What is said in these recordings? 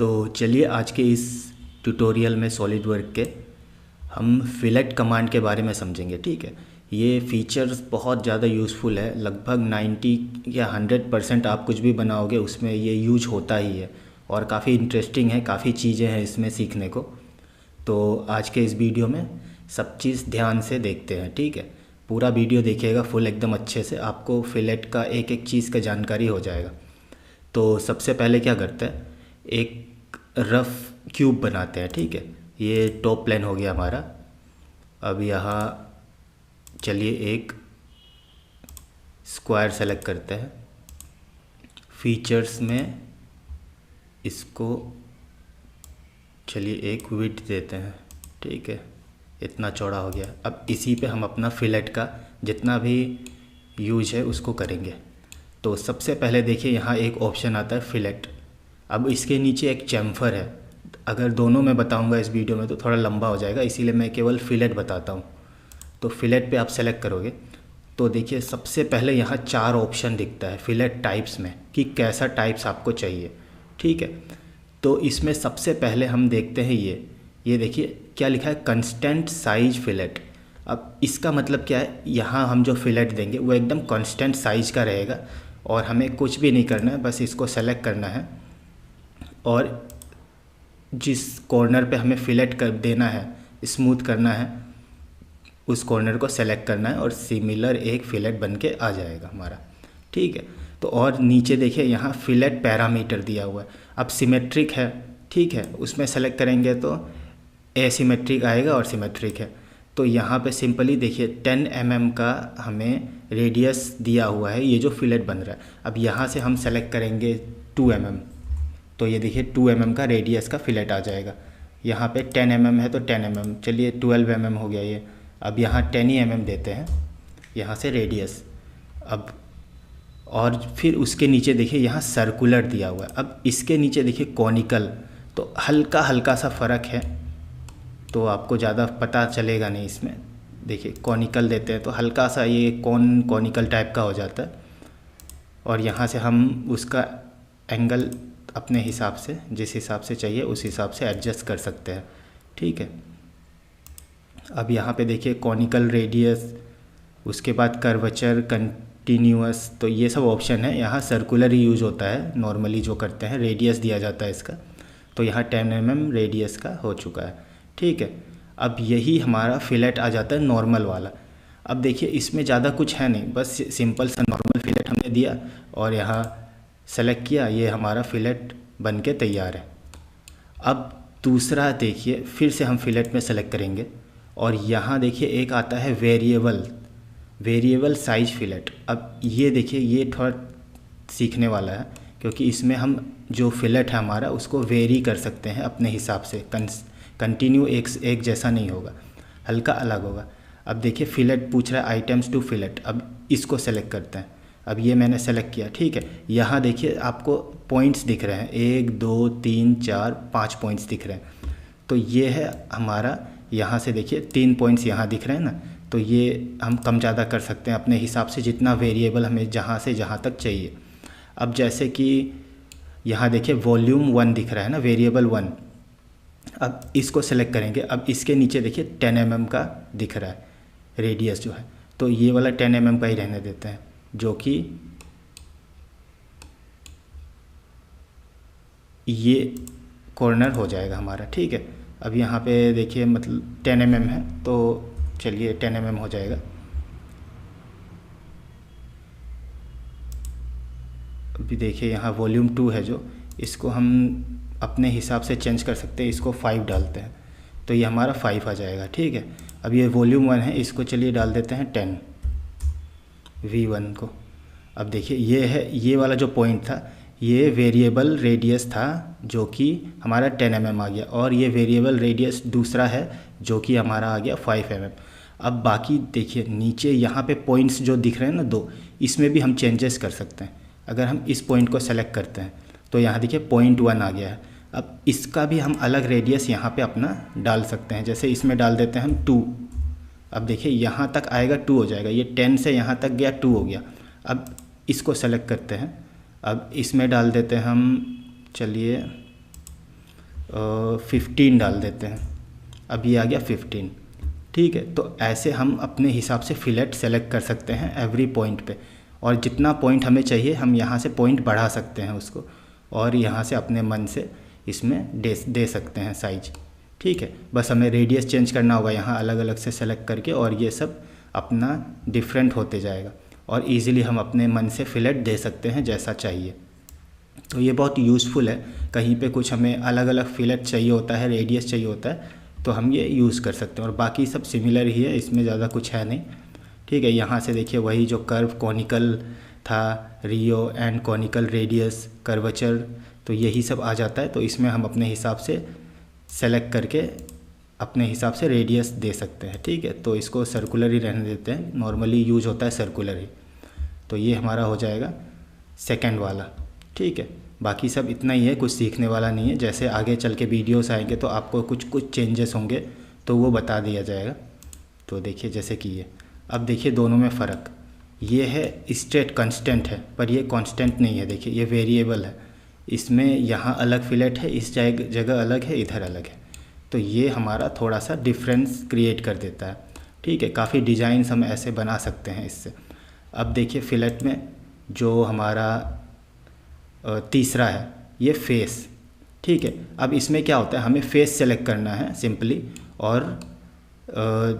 तो चलिए आज के इस ट्यूटोरियल में सॉलिडवर्क के हम फिलेट कमांड के बारे में समझेंगे। ठीक है, ये फीचर्स बहुत ज़्यादा यूज़फुल है। लगभग 90 या 100% आप कुछ भी बनाओगे उसमें ये यूज होता ही है और काफ़ी इंटरेस्टिंग है, काफ़ी चीज़ें हैं इसमें सीखने को। तो आज के इस वीडियो में सब चीज़ ध्यान से देखते हैं। ठीक है, पूरा वीडियो देखिएगा फुल एकदम अच्छे से, आपको फिलेट का एक एक चीज़ का जानकारी हो जाएगा। तो सबसे पहले क्या करते हैं, एक रफ़ क्यूब बनाते हैं। ठीक है, ये टॉप प्लेन हो गया हमारा। अब यहाँ चलिए एक स्क्वायर सेलेक्ट करते हैं। फीचर्स में इसको चलिए एक विड्थ देते हैं। ठीक है, इतना चौड़ा हो गया। अब इसी पे हम अपना फिलेट का जितना भी यूज है उसको करेंगे। तो सबसे पहले देखिए यहाँ एक ऑप्शन आता है फिलेट। अब इसके नीचे एक चैम्फर है। अगर दोनों मैं बताऊंगा इस वीडियो में तो थोड़ा लंबा हो जाएगा, इसीलिए मैं केवल फिलेट बताता हूँ। तो फिलेट पे आप सेलेक्ट करोगे तो देखिए सबसे पहले यहाँ 4 ऑप्शन दिखता है फिलेट टाइप्स में कि कैसा टाइप्स आपको चाहिए। ठीक है, तो इसमें सबसे पहले हम देखते हैं ये देखिए क्या लिखा है, कंस्टेंट साइज फिलेट। अब इसका मतलब क्या है, यहाँ हम जो फिलेट देंगे वो एकदम कांस्टेंट साइज का रहेगा और हमें कुछ भी नहीं करना है, बस इसको सेलेक्ट करना है और जिस कॉर्नर पे हमें फिलेट कर देना है, स्मूथ करना है, उस कॉर्नर को सेलेक्ट करना है और सिमिलर एक फिलेट बन के आ जाएगा हमारा। ठीक है, तो और नीचे देखिए यहाँ फिलेट पैरामीटर दिया हुआ है। अब सिमेट्रिक है, ठीक है, उसमें सेलेक्ट करेंगे तो एसिमेट्रिक आएगा और सिमेट्रिक है। तो यहाँ पे सिंपली देखिए 10 mm का हमें रेडियस दिया हुआ है, ये जो फिलेट बन रहा है। अब यहाँ से हम सेलेक्ट करेंगे 2 mm, तो ये देखिए 2 mm का रेडियस का फिलेट आ जाएगा। यहाँ पे 10 mm है तो 10 mm, चलिए 12 mm हो गया ये। अब यहाँ 10 ही mm देते हैं यहाँ से रेडियस। अब और फिर उसके नीचे देखिए यहाँ सर्कुलर दिया हुआ है। अब इसके नीचे देखिए कॉनिकल, तो हल्का हल्का सा फ़र्क है, तो आपको ज़्यादा पता चलेगा नहीं इसमें। देखिए कॉनिकल देते हैं तो हल्का सा ये कॉनिकल टाइप का हो जाता है और यहाँ से हम उसका एंगल अपने हिसाब से, जिस हिसाब से चाहिए उस हिसाब से एडजस्ट कर सकते हैं। ठीक है, अब यहाँ पे देखिए कॉनिकल रेडियस, उसके बाद कर्वेचर, कंटिन्यूअस, तो ये सब ऑप्शन है। यहाँ सर्कुलर ही यूज होता है नॉर्मली जो करते हैं, रेडियस दिया जाता है इसका। तो यहाँ 10 mm रेडियस का हो चुका है। ठीक है, अब यही हमारा फिलेट आ जाता है नॉर्मल वाला। अब देखिए इसमें ज़्यादा कुछ है नहीं, बस सिंपल सा नॉर्मल फिलेट हमने दिया और यहाँ सेलेक्ट किया, ये हमारा फिलेट बन के तैयार है। अब दूसरा देखिए फिर से हम फिलेट में सेलेक्ट करेंगे और यहाँ देखिए एक आता है वेरिएबल साइज फिलेट। अब ये देखिए ये थोड़ा सीखने वाला है, क्योंकि इसमें हम जो फिलेट है हमारा उसको वेरी कर सकते हैं अपने हिसाब से। कंटिन्यू एक जैसा नहीं होगा, हल्का अलग होगा। अब देखिए फिलेट पूछ रहा है आइटम्स टू फिलेट, अब इसको सेलेक्ट करते हैं। अब ये मैंने सेलेक्ट किया। ठीक है, यहाँ देखिए आपको पॉइंट्स दिख रहे हैं, 1 2 3 4 5 पॉइंट्स दिख रहे हैं। तो ये है हमारा, यहाँ से देखिए 3 पॉइंट्स यहाँ दिख रहे हैं ना, तो ये हम कम ज़्यादा कर सकते हैं अपने हिसाब से, जितना वेरिएबल हमें जहाँ से जहाँ तक चाहिए। अब जैसे कि यहाँ देखिए वॉल्यूम 1 दिख रहा है ना, वेरिएबल 1। अब इसको सेलेक्ट करेंगे। अब इसके नीचे देखिए 10 mm का दिख रहा है रेडियस जो है, तो ये वाला 10 mm का ही रहने देते हैं, जो कि ये कॉर्नर हो जाएगा हमारा। ठीक है, अब यहाँ पे देखिए मतलब 10 mm है तो चलिए 10 mm हो जाएगा। अभी देखिए यहाँ वॉल्यूम 2 है जो, इसको हम अपने हिसाब से चेंज कर सकते हैं, इसको 5 डालते हैं तो ये हमारा 5 आ जाएगा। ठीक है, अब ये वॉल्यूम 1 है, इसको चलिए डाल देते हैं 10 V1 को। अब देखिए ये है, ये वाला जो पॉइंट था ये वेरिएबल रेडियस था जो कि हमारा 10 mm आ गया, और ये वेरिएबल रेडियस दूसरा है जो कि हमारा आ गया 5 mm। अब बाकी देखिए नीचे यहाँ पे पॉइंट्स जो दिख रहे हैं ना 2, इसमें भी हम चेंजेस कर सकते हैं। अगर हम इस पॉइंट को सेलेक्ट करते हैं तो यहाँ देखिए पॉइंट 1 आ गया है। अब इसका भी हम अलग रेडियस यहाँ पे अपना डाल सकते हैं, जैसे इसमें डाल देते हैं हम 2। अब देखिए यहाँ तक आएगा 2 हो जाएगा, ये 10 से यहाँ तक गया 2 हो गया। अब इसको सेलेक्ट करते हैं, अब इसमें डाल देते हैं हम, चलिए 15 डाल देते हैं। अब ये आ गया 15। ठीक है, तो ऐसे हम अपने हिसाब से फिलेट सेलेक्ट कर सकते हैं एवरी पॉइंट पे, और जितना पॉइंट हमें चाहिए हम यहाँ से पॉइंट बढ़ा सकते हैं उसको, और यहाँ से अपने मन से इसमें दे सकते हैं साइज। ठीक है, बस हमें रेडियस चेंज करना होगा यहाँ अलग अलग से सेलेक्ट करके, और ये सब अपना डिफरेंट होते जाएगा, और इजीली हम अपने मन से फिलेट दे सकते हैं जैसा चाहिए। तो ये बहुत यूज़फुल है। कहीं पे कुछ हमें अलग अलग फिलेट चाहिए होता है, रेडियस चाहिए होता है, तो हम ये यूज़ कर सकते हैं। और बाकी सब सिमिलर ही है, इसमें ज़्यादा कुछ है नहीं। ठीक है, यहाँ से देखिए वही जो कर्व कॉनिकल था, रियो एंड कॉनिकल रेडियस, कर्वेचर, तो यही सब आ जाता है। तो इसमें हम अपने हिसाब से सेलेक्ट करके अपने हिसाब से रेडियस दे सकते हैं। ठीक है, तो इसको सर्कुलर ही रहने देते हैं, नॉर्मली यूज होता है सर्कुलर ही। तो ये हमारा हो जाएगा सेकंड वाला। ठीक है, बाकी सब इतना ही है, कुछ सीखने वाला नहीं है। जैसे आगे चल के वीडियोस आएंगे तो आपको कुछ चेंजेस होंगे तो वो बता दिया जाएगा। तो देखिए जैसे कि ये, अब देखिए दोनों में फ़र्क, ये है स्ट्रेट कांस्टेंट है, पर ये कांस्टेंट नहीं है। देखिए ये वेरिएबल है, इसमें यहाँ अलग फिलेट है, इस जगह अलग है, इधर अलग है। तो ये हमारा थोड़ा सा डिफरेंस क्रिएट कर देता है। ठीक है, काफ़ी डिज़ाइंस हम ऐसे बना सकते हैं इससे। अब देखिए फिलेट में जो हमारा तीसरा है ये फेस। ठीक है, अब इसमें क्या होता है, हमें फेस सेलेक्ट करना है सिंपली, और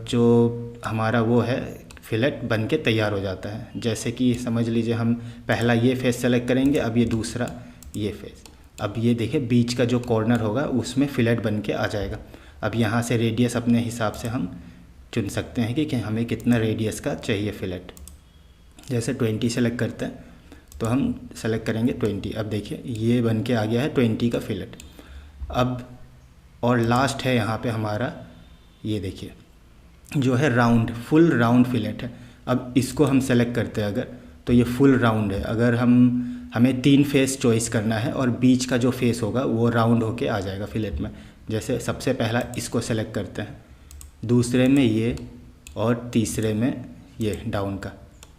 जो हमारा वो है फिलेट बन के तैयार हो जाता है। जैसे कि समझ लीजिए हम पहला ये फेस सेलेक्ट करेंगे, अब ये दूसरा ये फेस, अब ये देखिए बीच का जो कॉर्नर होगा उसमें फिलेट बन के आ जाएगा। अब यहाँ से रेडियस अपने हिसाब से हम चुन सकते हैं कि हमें कितना रेडियस का चाहिए फिलेट। जैसे 20 सेलेक्ट करते हैं तो हम सेलेक्ट करेंगे 20। अब देखिए ये बन के आ गया है 20 का फिलेट। अब और लास्ट है यहाँ पे हमारा, ये देखिए जो है राउंड, फुल राउंड फिलेट है। अब इसको हम सेलेक्ट करते हैं अगर, तो ये फुल राउंड है। अगर हमें 3 फेस चॉइस करना है और बीच का जो फेस होगा वो राउंड होके आ जाएगा फिलेट में। जैसे सबसे पहला इसको सेलेक्ट करते हैं, दूसरे में ये, और तीसरे में ये डाउन का।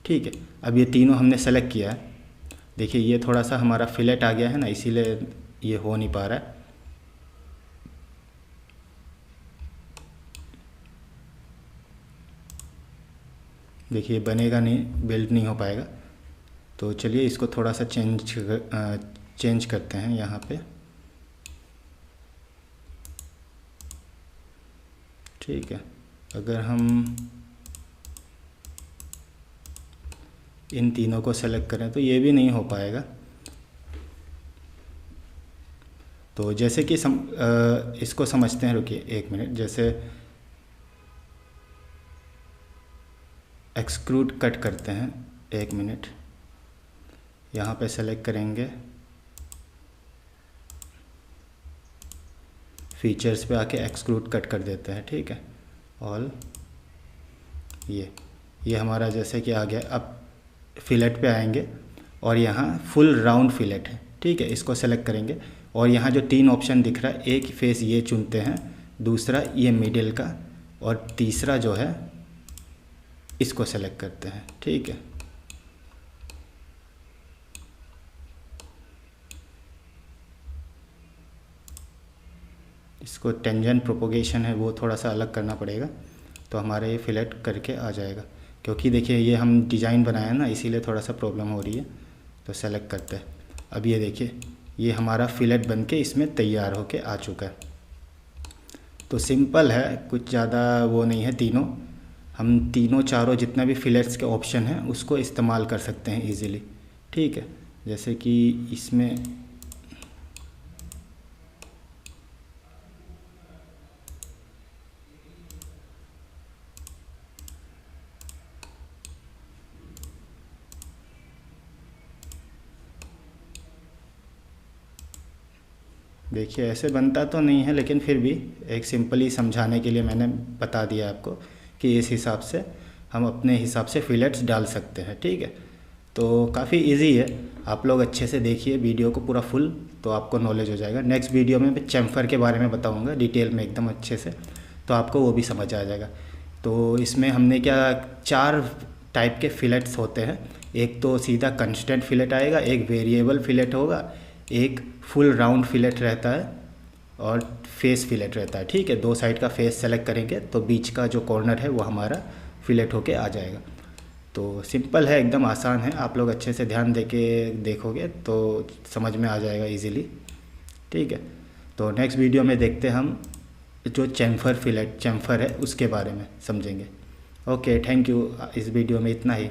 ठीक है, अब ये तीनों हमने सेलेक्ट किया है। देखिए ये थोड़ा सा हमारा फिलेट आ गया है ना, इसीलिए ये हो नहीं पा रहा है। देखिए बनेगा नहीं, बिल्ड नहीं हो पाएगा। तो चलिए इसको थोड़ा सा चेंज करते हैं यहाँ पे। ठीक है, अगर हम इन तीनों को सेलेक्ट करें तो ये भी नहीं हो पाएगा। तो जैसे कि इसको समझते हैं, रुकिए 1 मिनट। जैसे एक्सक्लूड कट करते हैं, 1 मिनट, यहाँ पे सेलेक्ट करेंगे, फीचर्स पे आके एक्सक्लूड कट कर देते हैं। ठीक है, ऑल, ये हमारा जैसे कि आ गया। अब फिलेट पे आएंगे और यहाँ फुल राउंड फिलेट है। ठीक है, इसको सेलेक्ट करेंगे और यहाँ जो 3 ऑप्शन दिख रहा है, एक फेस ये चुनते हैं, दूसरा ये मिडिल का, और तीसरा जो है इसको सेलेक्ट करते हैं। ठीक है, इसको टेंजेंट प्रोपोगेशन है वो थोड़ा सा अलग करना पड़ेगा, तो हमारा ये फिलेट करके आ जाएगा। क्योंकि देखिए ये हम डिज़ाइन बनाया ना, इसीलिए थोड़ा सा प्रॉब्लम हो रही है। तो सेलेक्ट करते हैं। अब ये देखिए ये हमारा फिलेट बन के इसमें तैयार होके आ चुका है। तो सिंपल है, कुछ ज़्यादा वो नहीं है। हम तीनों चारों जितना भी फिलेट्स के ऑप्शन हैं उसको इस्तेमाल कर सकते हैं इजीली। ठीक है, जैसे कि इसमें देखिए ऐसे बनता तो नहीं है, लेकिन फिर भी एक सिंपली समझाने के लिए मैंने बता दिया आपको कि इस हिसाब से हम अपने हिसाब से फिलेट्स डाल सकते हैं। ठीक है, तो काफ़ी इजी है। आप लोग अच्छे से देखिए वीडियो को पूरा फुल, तो आपको नॉलेज हो जाएगा। नेक्स्ट वीडियो में मैं चैम्फर के बारे में बताऊंगा डिटेल में एकदम अच्छे से, तो आपको वो भी समझ आ जाएगा। तो इसमें हमने क्या 4 टाइप के फिलेट्स होते हैं। एक तो सीधा कंस्टेंट फिलेट आएगा, एक वेरिएबल फिलेट होगा, एक फुल राउंड फिलेट रहता है, और फेस फिलेट रहता है। ठीक है, 2 साइड का फेस सेलेक्ट करेंगे तो बीच का जो कॉर्नर है वो हमारा फिलेट होके आ जाएगा। तो सिंपल है, एकदम आसान है, आप लोग अच्छे से ध्यान दे के देखोगे तो समझ में आ जाएगा इजीली। ठीक है, तो नेक्स्ट वीडियो में देखते हैं हम जो चैम्फर फिलेट चैम्फर है उसके बारे में समझेंगे। ओके, थैंक यू, इस वीडियो में इतना ही।